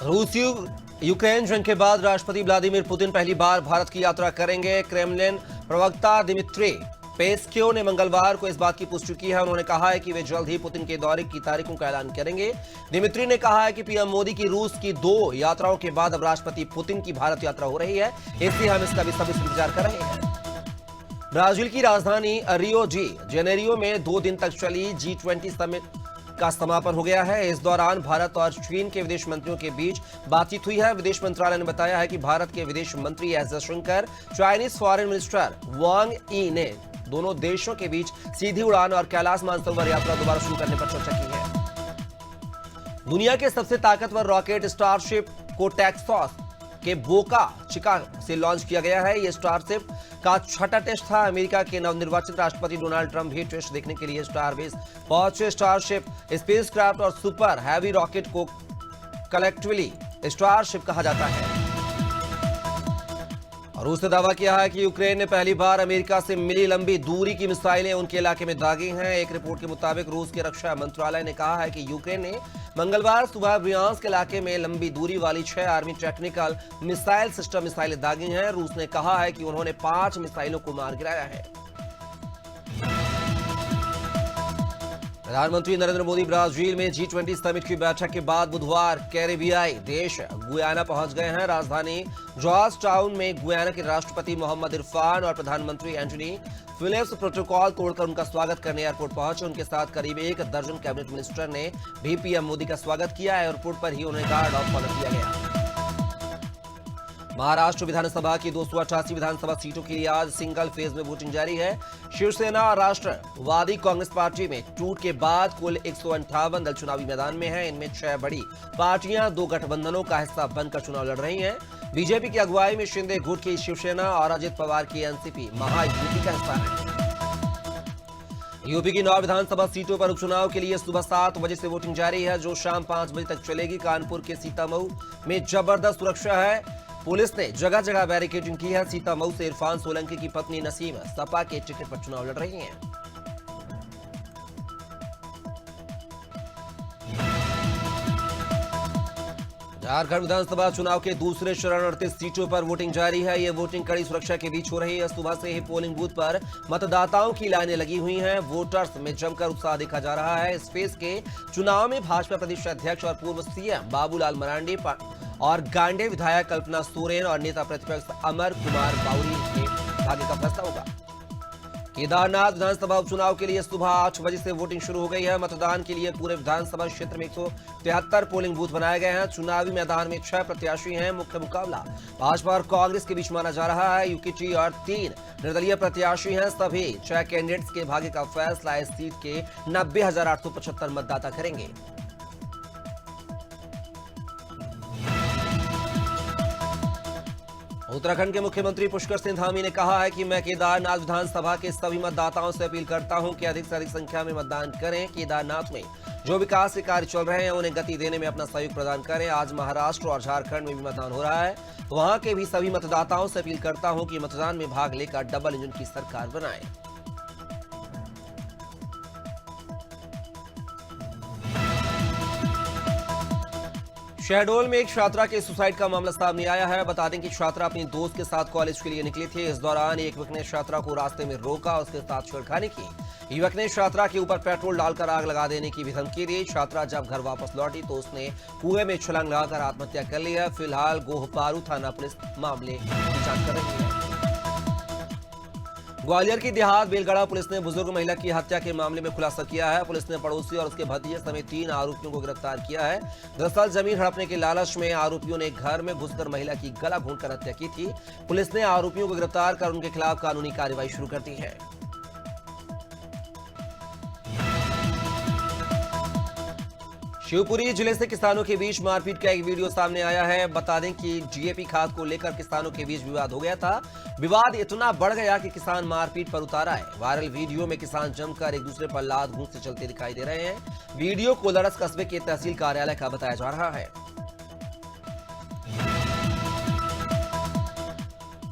रूस यूक्रेन जंग के बाद राष्ट्रपति व्लादिमीर पुतिन पहली बार भारत की यात्रा करेंगे। क्रेमलिन प्रवक्ता दिमित्री पेस्क्यू ने मंगलवार को इस बात की पुष्टि की है। उन्होंने कहा है कि वे जल्द ही पुतिन के दौरे की तारीखों का ऐलान करेंगे। दिमित्री ने कहा है कि पीएम मोदी की रूस की 2 यात्राओं के बाद अब राष्ट्रपति पुतिन की भारत यात्रा हो रही है, इसलिए हम इसका भी सभी इंतजार कर रहे हैं। ब्राजील की राजधानी रियो डी जेनेरियो में 2 दिन तक चली G20 समिट का समापन हो गया है। इस दौरान भारत और चीन के विदेश मंत्रियों के बीच बातचीत हुई है। विदेश मंत्रालय ने बताया है कि भारत के विदेश मंत्री S Jaishankar, Chinese foreign minister Wang Yi ने दोनों देशों के बीच सीधी उड़ान और कैलाश मानसरोवर यात्रा दोबारा शुरू करने पर चर्चा की है। दुनिया के सबसे ताकतवर रॉकेट स्टारशिप को टेक्सास के बोका चिका से लॉन्च किया गया है। यह स्टारशिप का 6ठा टेस्ट था। अमेरिका के नवनिर्वाचित राष्ट्रपति डोनाल्ड ट्रंप भी टेस्ट देखने के लिए स्टारबेस पहुंचे। स्टारशिप स्पेसक्राफ्ट और सुपर हैवी रॉकेट को कलेक्टिवली स्टारशिप कहा जाता है। और रूस ने दावा किया है कि यूक्रेन ने पहली बार अमेरिका से मिली लंबी दूरी की मिसाइलें उनके इलाके में दागी हैं। एक रिपोर्ट के मुताबिक रूस के रक्षा मंत्रालय ने कहा है कि यूक्रेन ने मंगलवार सुबह ब्रियांस्क के इलाके में लंबी दूरी वाली 6 आर्मी टेक्निकल मिसाइल सिस्टम मिसाइलें दागी हैं। रूस ने कहा है कि उन्होंने 5 मिसाइलों को मार गिराया है। प्रधानमंत्री नरेंद्र मोदी ब्राजील में G20 समिट की बैठक के बाद बुधवार कैरेबियाई देश गुयाना पहुंच गए हैं। राजधानी जॉर्ज टाउन में गुयाना के राष्ट्रपति मोहम्मद इरफान और प्रधानमंत्री एंटनी फिलिप्स प्रोटोकॉल तोड़कर उनका स्वागत करने एयरपोर्ट पहुंचे। उनके साथ करीब 1 दर्जन कैबिनेट मिनिस्टर ने भी पीएम मोदी का स्वागत किया। एयरपोर्ट पर ही उन्हें गार्ड ऑफ ऑनर दिया गया। महाराष्ट्र विधानसभा की 288 विधानसभा सीटों के लिए आज सिंगल फेज में वोटिंग जारी है। शिवसेना और राष्ट्रवादी कांग्रेस पार्टी में टूट के बाद कुल 158 दल चुनावी मैदान में हैं। इनमें 6 बड़ी पार्टियां 2 गठबंधनों का हिस्सा बनकर चुनाव लड़ रही हैं। बीजेपी की अगुवाई में शिंदे गुट की शिवसेना और अजित पवार की एनसीपी महायुति का हिस्सा है। यूपी की 9 विधानसभा सीटों पर उपचुनाव के लिए सुबह 7 बजे से वोटिंग जारी है, जो शाम 5 बजे तक चलेगी। कानपुर के सीतामऊ में जबरदस्त सुरक्षा है। पुलिस ने जगह जगह बैरिकेडिंग की है। सीतामऊ से इरफान सोलंकी की पत्नी नसीम सपा के टिकट पर चुनाव लड़ रही हैं। झारखंड विधानसभा चुनाव के दूसरे चरण 38 सीटों पर वोटिंग जारी है। ये वोटिंग कड़ी सुरक्षा के बीच हो रही है। सुबह से ही पोलिंग बूथ पर मतदाताओं की लाइनें लगी हुई हैं। वोटर्स में जमकर उत्साह देखा जा रहा है। इस फेज के चुनाव में भाजपा प्रदेश अध्यक्ष और पूर्व सीएम बाबूलाल मरांडी और गांडे विधायक कल्पना सोरेन और नेता प्रतिपक्ष अमर कुमार बाउरी के भाग्य का फैसला होगा। केदारनाथ विधानसभा उपचुनाव के लिए सुबह 8 बजे से वोटिंग शुरू हो गई है। मतदान के लिए पूरे विधानसभा क्षेत्र में 173 पोलिंग बूथ बनाए गए हैं। चुनावी मैदान में 6 प्रत्याशी हैं। मुख्य मुकाबला भाजपा और कांग्रेस के बीच माना जा रहा है। यूकेटी और 3 निर्दलीय प्रत्याशी हैं। सभी 6 कैंडिडेट्स के भाग्य का फैसला इस सीट के 90,875 मतदाता करेंगे। उत्तराखंड के मुख्यमंत्री पुष्कर सिंह धामी ने कहा है कि मैं केदारनाथ विधानसभा के सभी मतदाताओं से अपील करता हूं कि अधिक से अधिक संख्या में मतदान करें। केदारनाथ में जो विकास के कार्य चल रहे हैं उन्हें गति देने में अपना सहयोग प्रदान करें। आज महाराष्ट्र और झारखंड में भी मतदान हो रहा है, तो वहां के भी सभी मतदाताओं से अपील करता हूं कि मतदान में भाग लेकर डबल इंजन की सरकार बनाएं। शहडोल में एक छात्रा के सुसाइड का मामला सामने आया है। बता दें कि छात्रा अपनी दोस्त के साथ कॉलेज के लिए निकली थी। इस दौरान एक युवक ने छात्रा को रास्ते में रोका, उसके साथ छेड़खानी की। युवक ने छात्रा के ऊपर पेट्रोल डालकर आग लगा देने की भी धमकी दी। छात्रा जब घर वापस लौटी तो उसने कुएं में छलांग लगाकर आत्महत्या कर ली है। फिलहाल गोहपारू थाना पुलिस मामले की जांच कर रही है। ग्वालियर की देहात बेलगड़ा पुलिस ने बुजुर्ग महिला की हत्या के मामले में खुलासा किया है। पुलिस ने पड़ोसी और उसके भतीजे समेत 3 आरोपियों को गिरफ्तार किया है। दरअसल जमीन हड़पने के लालच में आरोपियों ने घर में घुसकर महिला की गला घोंटकर हत्या की थी। पुलिस ने आरोपियों को गिरफ्तार कर उनके खिलाफ कानूनी कार्रवाई शुरू कर दी है। शिवपुरी जिले से किसानों के बीच मारपीट का एक वीडियो सामने आया है। बता दें कि डीएपी खाद को लेकर किसानों के बीच विवाद हो गया था। विवाद इतना बढ़ गया कि किसान मारपीट पर उतारा है। वायरल वीडियो में किसान जमकर एक दूसरे पर लात घूंसते चलते दिखाई दे रहे हैं। वीडियो कोलारस कस्बे के तहसील कार्यालय का बताया जा रहा है।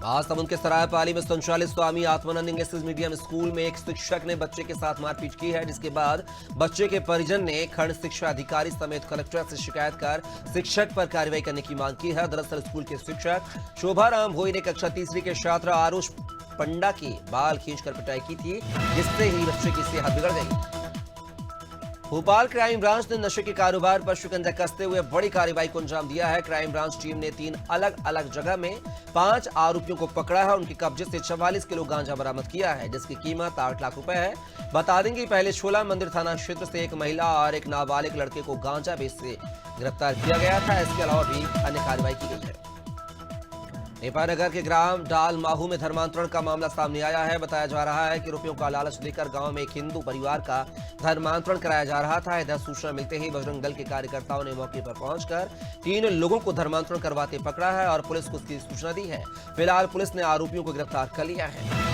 महासमुंद के सरायपाली में संचालित Swami Atmanand English medium school में एक शिक्षक ने बच्चे के साथ मारपीट की है, जिसके बाद बच्चे के परिजन ने खंड शिक्षा अधिकारी समेत कलेक्टर से शिकायत कर शिक्षक पर कार्रवाई करने की मांग की है। दरअसल स्कूल के शिक्षक शोभाराम भोई ने कक्षा तीसरी के छात्र आरुष पंडा की बाल खींचकर पिटाई की थी, जिससे ही बच्चे की सेहत बिगड़ गई। भोपाल क्राइम ब्रांच ने नशे के कारोबार पर शिकंजा कसते हुए बड़ी कार्रवाई को अंजाम दिया है। क्राइम ब्रांच टीम ने 3 अलग अलग जगह में 5 आरोपियों को पकड़ा है। उनके कब्जे से 44 किलो गांजा बरामद किया है, जिसकी कीमत 8 लाख रुपए है। बता देंगे पहले छोला मंदिर थाना क्षेत्र से एक महिला और एक नाबालिग लड़के को गांजा बेचते गिरफ्तार किया गया था। इसके अलावा भी अन्य कार्रवाई की गई है। नेपानगर के ग्राम डाल माहू में धर्मांतरण का मामला सामने आया है। बताया जा रहा है कि रुपयों का लालच देकर गांव में एक हिंदू परिवार का धर्मांतरण कराया जा रहा था। इधर सूचना मिलते ही बजरंग दल के कार्यकर्ताओं ने मौके पर पहुंचकर 3 लोगों को धर्मांतरण करवाते पकड़ा है और पुलिस को उसकी सूचना दी है। फिलहाल पुलिस ने आरोपियों को गिरफ्तार कर लिया है।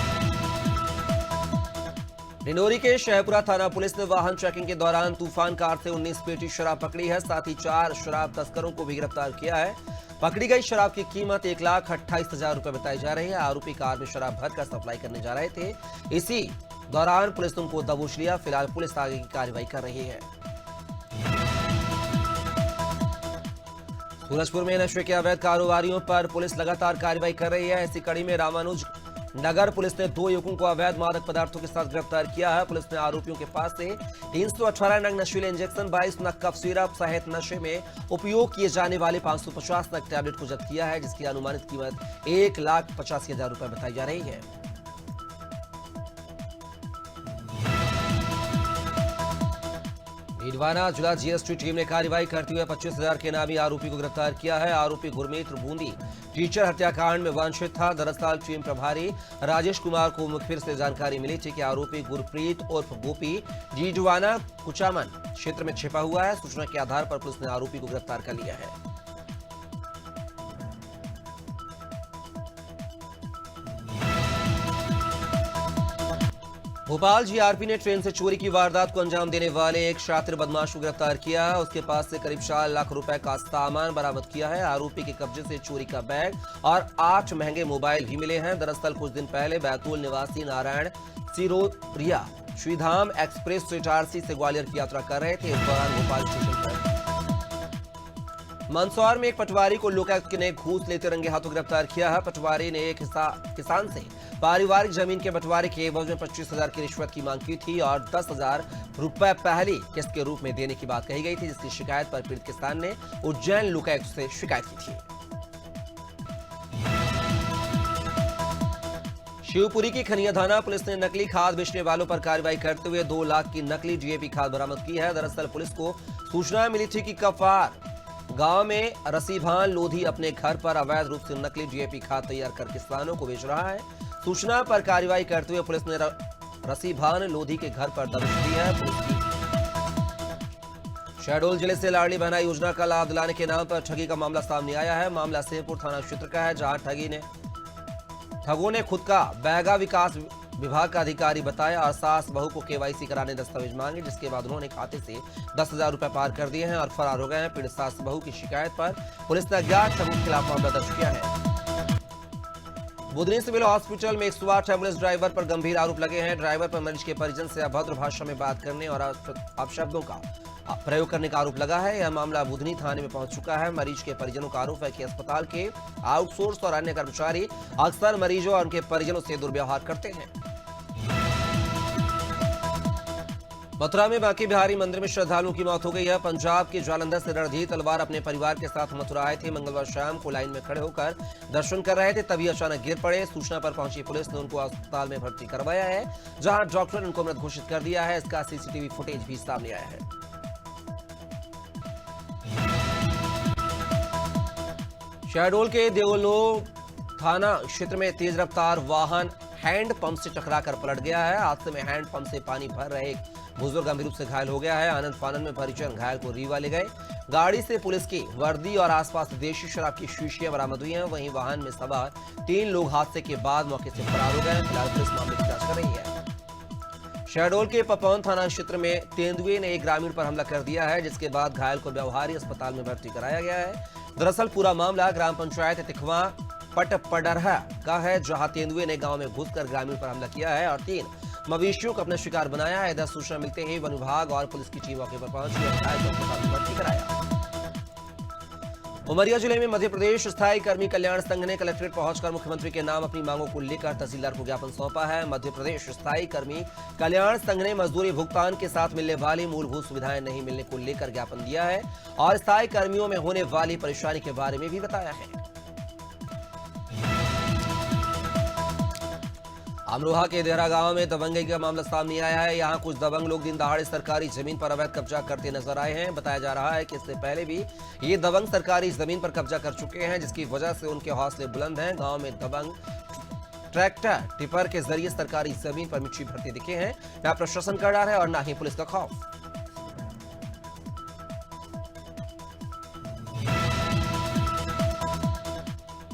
डिंडोरी के शहपुरा थाना पुलिस ने वाहन चेकिंग के दौरान तूफान कार से 19 पेटी शराब पकड़ी है। साथ ही 4 शराब तस्करों को भी गिरफ्तार किया है। पकड़ी गई शराब की कीमत 1,28,000 रुपए बताई जा रही है। आरोपी कार में शराब भरकर सप्लाई करने जा रहे थे। इसी दौरान पुलिस ने उनको दबोच लिया। फिलहाल पुलिस आगे की कार्रवाई कर रही है। सूरजपुर में नशे के अवैध कारोबारियों पर पुलिस लगातार कार्रवाई कर रही है। इसी कड़ी में रामानुज नगर पुलिस ने 2 युवकों को अवैध मादक पदार्थों के साथ गिरफ्तार किया है। पुलिस ने आरोपियों के पास से 318 नग नशीले इंजेक्शन, 22 नग कफ सिरप सहित नशे में उपयोग किए जाने वाले 550 नग टैबलेट को जब्त किया है, जिसकी अनुमानित कीमत 1,85,000 रुपए बताई जा रही है। नीडवाना जिला जीएसटी टीम ने कार्रवाई करते हुए 25,000 के नामी आरोपी को गिरफ्तार किया है। आरोपी गुरमीत बूंदी टीचर हत्याकांड में वांछित था। दरअसल टीम प्रभारी राजेश कुमार को मुखबिर से जानकारी मिली थी कि आरोपी गुरप्रीत उर्फ गोपी नीडवाना कुचामन क्षेत्र में छिपा हुआ है। सूचना के आधार पर पुलिस ने आरोपी को गिरफ्तार कर लिया है। भोपाल जीआरपी ने ट्रेन से चोरी की वारदात को अंजाम देने वाले एक शातिर बदमाश को गिरफ्तार किया है। उसके पास से करीब 4 लाख रुपए का सामान बरामद किया है। आरोपी के कब्जे से चोरी का बैग और 8 महंगे मोबाइल भी मिले हैं। दरअसल कुछ दिन पहले बैतूल निवासी नारायण सिरोरिया श्रीधाम एक्सप्रेस से इटारसी से ग्वालियर की यात्रा कर रहे थे। इस दौरान भोपाल स्टेशन पर मंदसौर में एक पटवारी को लोकायुक्त ने घूस लेते रंगे हाथों गिरफ्तार किया है। पटवारी ने एक किसान से पारिवारिक जमीन के बंटवारे के एवज में 25,000 की रिश्वत की मांग की थी और 10,000 रुपए पहली किस्त के रूप में देने की बात कही गई थी, जिसकी शिकायत पर पीड़ित किसान ने उज्जैन लोकायुक्त से शिकायत की थी। शिवपुरी की खनियाधाना पुलिस ने नकली खाद बेचने वालों पर कार्रवाई करते हुए 2 लाख की नकली डीएपी खाद बरामद की है। दरअसल पुलिस को सूचना मिली थी कि कफार गांव में रसीभान लोधी अपने घर पर अवैध रूप से नकली डीएपी खाद तैयार कर किसानों को बेच रहा है। सूचना पर कार्रवाई करते हुए पुलिस ने रसीभान लोधी के घर पर दबिश दी है। शहडोल जिले से लाडली बहना योजना का लाभ दिलाने के नाम पर ठगी का मामला सामने आया है। मामला सेमपुर थाना क्षेत्र का है, जहां ठगों ने खुद का बैगा विकास विभाग का अधिकारी बताया और सास बहू को केवाईसी कराने दस्तावेज मांगे, जिसके बाद उन्होंने खाते से 10,000 रुपए पार कर दिए हैं और फरार हो गए हैं। पीड़ित सास बहू की शिकायत पर पुलिस ने अज्ञात ठगों के खिलाफ मामला दर्ज किया है। बुधनी सिविल हॉस्पिटल में 108 एम्बुलेंस ड्राइवर पर गंभीर आरोप लगे हैं। ड्राइवर पर मरीज के परिजन से अभद्र भाषा में बात करने और अपशब्दों का प्रयोग करने का आरोप लगा है। यह मामला बुधनी थाने में पहुंच चुका है। मरीज के परिजनों का आरोप है कि अस्पताल के आउटसोर्स और अन्य कर्मचारी अक्सर मरीजों और उनके परिजनों से दुर्व्यवहार करते हैं। मथुरा में बांके बिहारी मंदिर में श्रद्धालुओं की मौत हो गई है। पंजाब के जालंधर से रणधीर तलवार अपने परिवार के साथ मथुरा आए थे। मंगलवार शाम को लाइन में खड़े होकर दर्शन कर रहे थे, तभी अचानक गिर पड़े। सूचना पर पहुंची पुलिस ने उनको अस्पताल में भर्ती करवाया है, जहां डॉक्टर ने उनको मृत घोषित कर दिया है। इसका सीसीटीवी फुटेज भी सामने आया है। शहडोल के देवलो थाना क्षेत्र में तेज रफ्तार वाहन हैंड पंप से टकराकर पलट गया है। हादसे में हैंड पंप से पानी भर रहे एक बुजुर्ग गंभीर रूप से घायल हो गया है। आनंद फानंद में परिजन घायल को रीवा ले गए। गाड़ी से पुलिस की वर्दी और आसपास देशी शराब की शीशियां बरामद हुई हैं। वहीं वाहन में सवार 3 लोग हादसे के बाद मौके से फरार हो गए। फिलहाल पुलिस मामले की जांच कर रही है। शहडोल के पपौन थाना क्षेत्र में तेंदुए ने एक ग्रामीण पर हमला कर दिया है, जिसके बाद घायल को व्यवहारी अस्पताल में भर्ती कराया गया है। दरअसल पूरा मामला ग्राम पंचायत तिखवा पटपडरहा का है, जहां तेंदुए ने गांव में घुसकर ग्रामीण पर हमला किया है और 3 मवेशियों को अपना शिकार बनाया है। इधर सूचना मिलते ही वन विभाग और पुलिस की टीम मौके पर पहुंची और घायलों को अस्पताल में भर्ती कराया। उमरिया जिले में मध्य प्रदेश स्थायी कर्मी कल्याण संघ ने कलेक्ट्रेट पहुंचकर मुख्यमंत्री के नाम अपनी मांगों को लेकर तहसीलदार को ज्ञापन सौंपा है। मध्य प्रदेश स्थायी कर्मी कल्याण संघ ने मजदूरी भुगतान के साथ मिलने वाली मूलभूत सुविधाएं नहीं मिलने को लेकर ज्ञापन दिया है और स्थायी कर्मियों में होने वाली परेशानी के बारे में भी बताया है। अमरोहा के देहरा गांव में दबंगई का मामला सामने आया है। यहां कुछ दबंग लोग दिन दहाड़े सरकारी जमीन पर अवैध कब्जा करते नजर आए हैं। बताया जा रहा है कि इससे पहले भी ये दबंग सरकारी जमीन पर कब्जा कर चुके हैं, जिसकी वजह से उनके हौसले बुलंद हैं। गांव में दबंग ट्रैक्टर टिपर के जरिए सरकारी जमीन पर मिट्टी भरते दिखे हैं। न प्रशासन का डर है और न ही पुलिस का खौफ।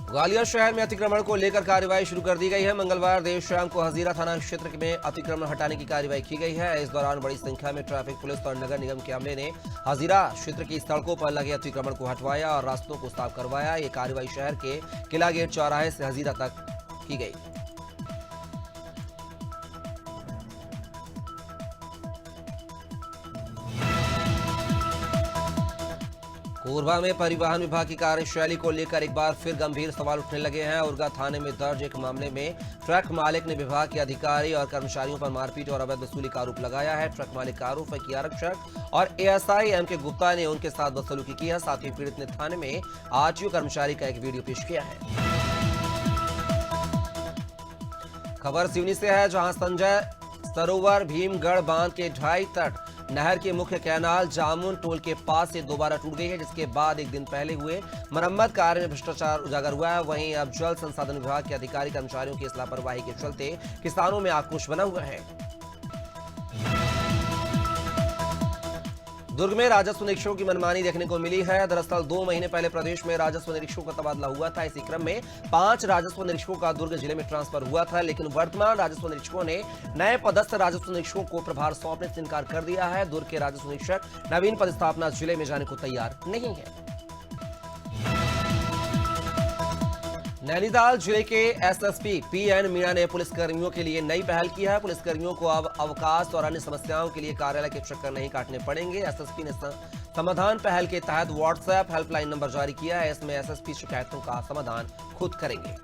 ग्वालियर शहर में अतिक्रमण को लेकर कार्रवाई शुरू कर दी गई है। मंगलवार देर शाम को हजीरा थाना क्षेत्र में अतिक्रमण हटाने की कार्रवाई की गई है। इस दौरान बड़ी संख्या में ट्रैफिक पुलिस और नगर निगम के अमले ने हजीरा क्षेत्र की सड़कों पर लगे अतिक्रमण को हटवाया और रास्तों को साफ करवाया। ये कार्रवाई शहर के किला गेट चौराहे से हजीरा तक की गई। कोरबा में परिवहन विभाग की कार्यशैली को लेकर एक बार फिर गंभीर सवाल उठने लगे हैं। उर्गा थाने में दर्ज एक मामले में ट्रक मालिक ने विभाग के अधिकारी और कर्मचारियों पर मारपीट और अवैध वसूली का आरोप लगाया है। ट्रक मालिक का आरोप है कि आरक्षक और एएसआई एम.के. गुप्ता ने उनके साथ बदसलूकी की है। साथ ही पीड़ित ने थाने में आरटीओ कर्मचारी का एक वीडियो पेश किया है। खबर सिवनी से है, जहां संजय सरोवर भीमगढ़ बांध के ढाई तट नहर के मुख्य कैनाल जामुन टोल के पास से दोबारा टूट गई है, जिसके बाद एक दिन पहले हुए मरम्मत कार्य में भ्रष्टाचार उजागर हुआ है। वहीं अब जल संसाधन विभाग के अधिकारी कर्मचारियों की इस लापरवाही के चलते किसानों में आक्रोश बना हुआ है। दुर्ग में राजस्व निरीक्षकों की मनमानी देखने को मिली है। दरअसल 2 महीने पहले प्रदेश में राजस्व निरीक्षकों का तबादला हुआ था। इसी क्रम में 5 राजस्व निरीक्षकों का दुर्ग जिले में ट्रांसफर हुआ था, लेकिन वर्तमान राजस्व निरीक्षकों ने नए पदस्थ राजस्व निरीक्षकों को प्रभार सौंपने से इनकार कर दिया है। दुर्ग के राजस्व निरीक्षक नवीन पदस्थापना जिले में जाने को तैयार नहीं है। नैनीताल जिले के एसएसपी पीएन मीणा ने पुलिसकर्मियों के लिए नई पहल की है। पुलिसकर्मियों को अब अवकाश और अन्य समस्याओं के लिए कार्यालय के चक्कर नहीं काटने पड़ेंगे। एसएसपी ने समाधान पहल के तहत व्हाट्सएप हेल्पलाइन नंबर जारी किया है। इसमें एसएसपी शिकायतों का समाधान खुद करेंगे।